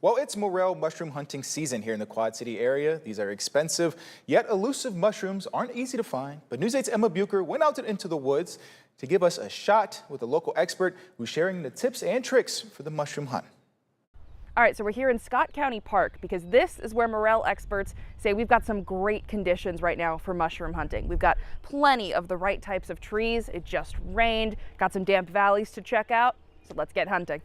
Well, it's morel mushroom hunting season here in the Quad City area. These are expensive, yet elusive mushrooms aren't easy to find. But News 8's Emma Bucher went out into the woods to give us a shot with a local expert who's sharing the tips and tricks for the mushroom hunt. All right, so we're here in Scott County Park because this is where morel experts say we've got some great conditions right now for mushroom hunting. We've got plenty of the right types of trees. It just rained, got some damp valleys to check out. So let's get hunting.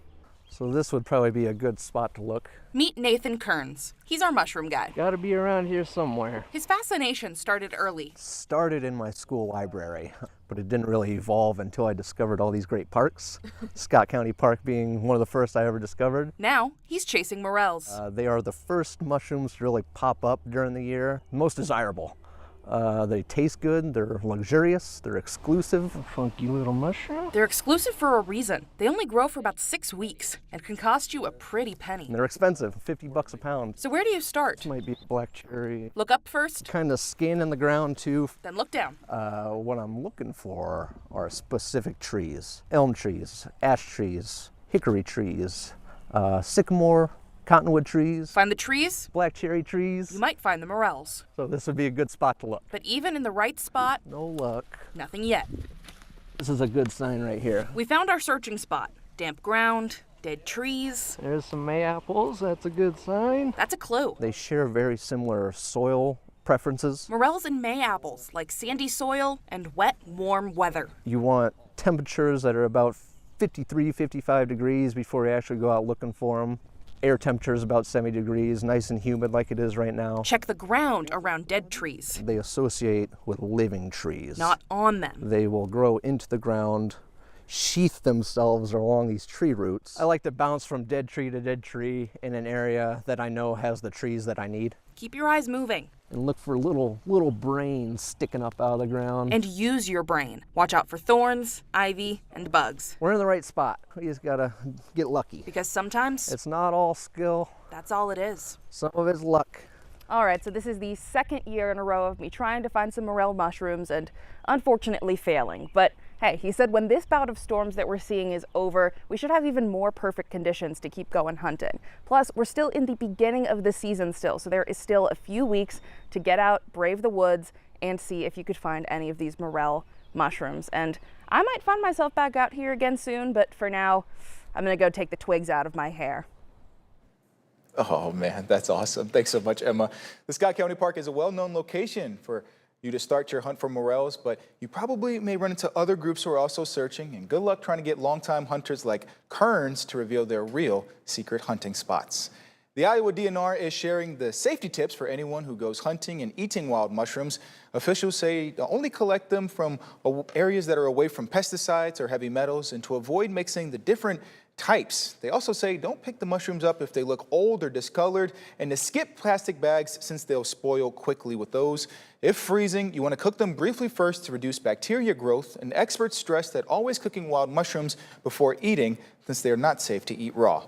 So this would probably be a good spot to look. Meet Nathan Kearns. He's our mushroom guy. Gotta be around here somewhere. His fascination started early. Started in my school library, but it didn't really evolve until I discovered all these great parks. Scott County Park being one of the first I ever discovered. Now he's chasing morels. They are the first mushrooms to really pop up during the year, most desirable. They taste good, they're luxurious, they're exclusive. A funky little mushroom. They're exclusive for a reason. They only grow for about 6 weeks and can cost you a pretty penny. And they're expensive, 50 bucks a pound. So where do you start? This might be black cherry. Look up first. Kind of scanning the ground too. Then look down. What I'm looking for are specific trees. Elm trees, ash trees, hickory trees, sycamore, cottonwood trees. Find the trees. Black cherry trees. You might find the morels. So this would be a good spot to look. But even in the right spot, no luck. Nothing yet. This is a good sign right here. We found our searching spot. Damp ground, dead trees. There's some mayaples, that's a good sign. That's a clue. They share very similar soil preferences. Morels and mayapples like sandy soil and wet, warm weather. You want temperatures that are about 53, 55 degrees before you actually go out looking for them. Air temperature is about 70 degrees, nice and humid like it is right now. Check the ground around dead trees. They associate with living trees. Not on them. They will grow into the ground, sheath themselves along these tree roots. I like to bounce from dead tree to dead tree in an area that I know has the trees that I need. Keep your eyes moving. And look for little brains sticking up out of the ground. And use your brain. Watch out for thorns, ivy, and bugs. We're in the right spot. We just gotta get lucky. Because sometimes it's not all skill. That's all it is. Some of it's luck. All right, so this is the second year in a row of me trying to find some morel mushrooms and unfortunately failing. But hey, he said when this bout of storms that we're seeing is over, we should have even more perfect conditions to keep going hunting. Plus, we're still in the beginning of the season still, so there is still a few weeks to get out, brave the woods, and see if you could find any of these morel mushrooms. And I might find myself back out here again soon, but for now, I'm gonna go take the twigs out of my hair. Oh man, that's awesome. Thanks so much, Emma. The Scott County Park is a well-known location for you to start your hunt for morels, but you probably may run into other groups who are also searching, and good luck trying to get longtime hunters like Kearns to reveal their real secret hunting spots. The Iowa DNR is sharing the safety tips for anyone who goes hunting and eating wild mushrooms. Officials say to only collect them from areas that are away from pesticides or heavy metals and to avoid mixing the different types. They also say don't pick the mushrooms up if they look old or discolored, and to skip plastic bags since they'll spoil quickly with those. If freezing, you want to cook them briefly first to reduce bacteria growth, and experts stress that always cooking wild mushrooms before eating since they are not safe to eat raw.